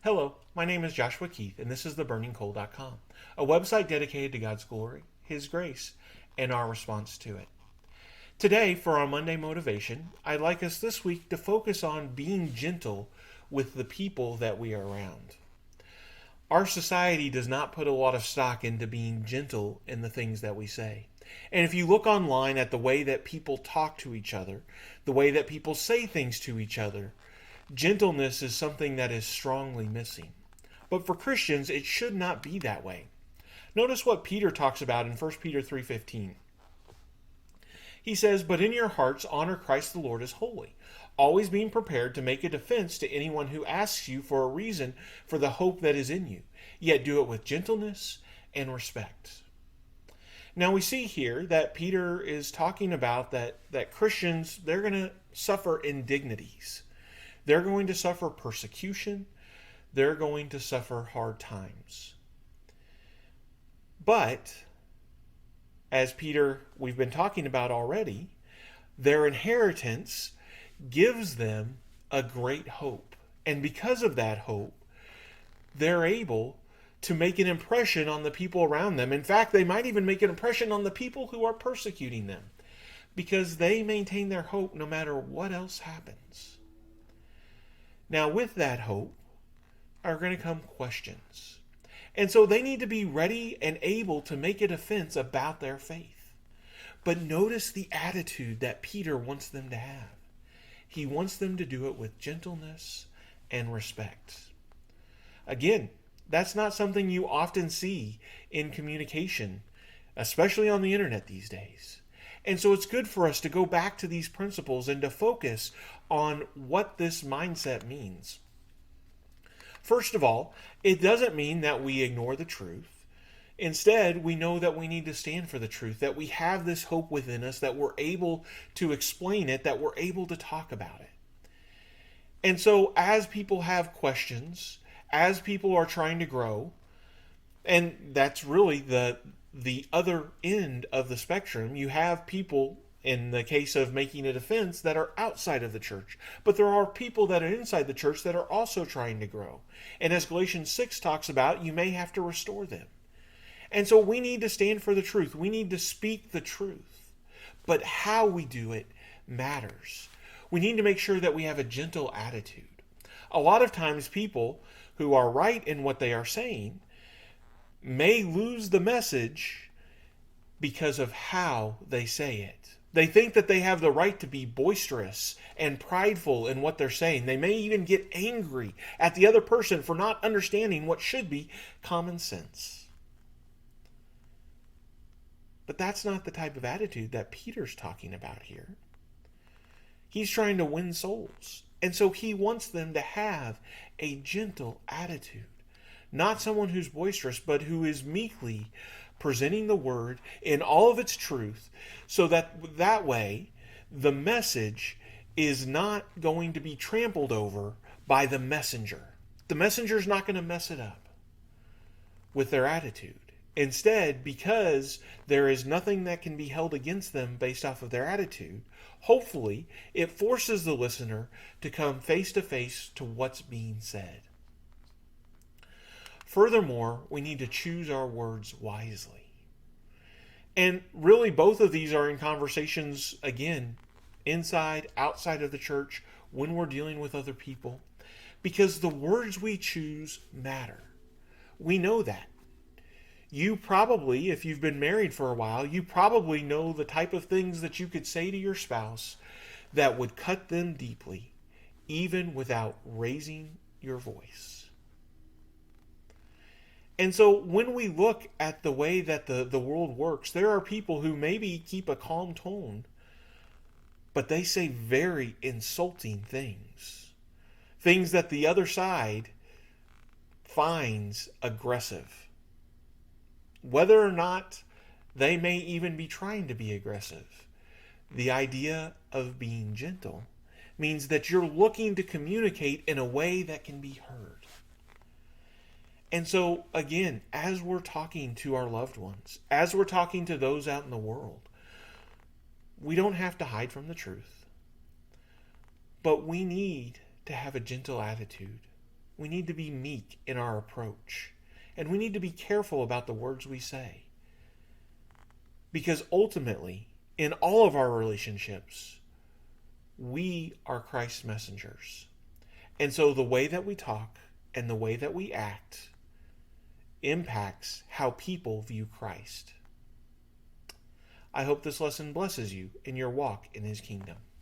Hello, my name is Joshua Keith, and this is theburningcoal.com, a website dedicated to God's glory, His grace, and our response to it. Today, for our Monday motivation, I'd like us this week to focus on being gentle with the people that we are around. Our society does not put a lot of stock into being gentle in the things that we say. And if you look online at the way that people talk to each other, the way that people say things to each other, gentleness is something that is strongly missing. But for Christians, it should not be that way. Notice what Peter talks about in 1 Peter 3:15. He says, "But in your hearts honor Christ the Lord as holy, always being prepared to make a defense to anyone who asks you for a reason for the hope that is in you, yet do it with gentleness and respect." Now we see here that Peter is talking about that Christians, they're going to suffer indignities. They're going to suffer persecution. They're going to suffer hard times. But, as we've been talking about already, their inheritance gives them a great hope. And because of that hope, they're able to make an impression on the people around them. In fact, they might even make an impression on the people who are persecuting them, because they maintain their hope no matter what else happens. Now, with that hope are going to come questions. And so they need to be ready and able to make a defense about their faith. But notice the attitude that Peter wants them to have. He wants them to do it with gentleness and respect. Again, that's not something you often see in communication, especially on the internet these days. And so it's good for us to go back to these principles and to focus on what this mindset means. First of all, it doesn't mean that we ignore the truth. Instead, we know that we need to stand for the truth, that we have this hope within us, that we're able to explain it, that we're able to talk about it. And so as people have questions, as people are trying to grow, and that's really the other end of the spectrum, you have people, in the case of making a defense, that are outside of the church. But there are people that are inside the church that are also trying to grow. And as Galatians 6 talks about, you may have to restore them. And so we need to stand for the truth. We need to speak the truth. But how we do it matters. We need to make sure that we have a gentle attitude. A lot of times people who are right in what they are saying may lose the message because of how they say it. They think that they have the right to be boisterous and prideful in what they're saying. They may even get angry at the other person for not understanding what should be common sense. But that's not the type of attitude that Peter's talking about here. He's trying to win souls. And so he wants them to have a gentle attitude. Not someone who's boisterous, but who is meekly presenting the word in all of its truth, so that way the message is not going to be trampled over by the messenger. The messenger's not going to mess it up with their attitude. Instead, because there is nothing that can be held against them based off of their attitude, hopefully it forces the listener to come face to face to what's being said. Furthermore, we need to choose our words wisely. And really, both of these are in conversations, again, inside, outside of the church, when we're dealing with other people, because the words we choose matter. We know that. You probably, if you've been married for a while, you probably know the type of things that you could say to your spouse that would cut them deeply, even without raising your voice. And so when we look at the way that the world works, there are people who maybe keep a calm tone, but they say very insulting things. Things that the other side finds aggressive. Whether or not they may even be trying to be aggressive, the idea of being gentle means that you're looking to communicate in a way that can be heard. And so, again, as we're talking to our loved ones, as we're talking to those out in the world, we don't have to hide from the truth. But we need to have a gentle attitude. We need to be meek in our approach. And we need to be careful about the words we say. Because ultimately, in all of our relationships, we are Christ's messengers. And so the way that we talk and the way that we act impacts how people view Christ. I hope this lesson blesses you in your walk in His kingdom.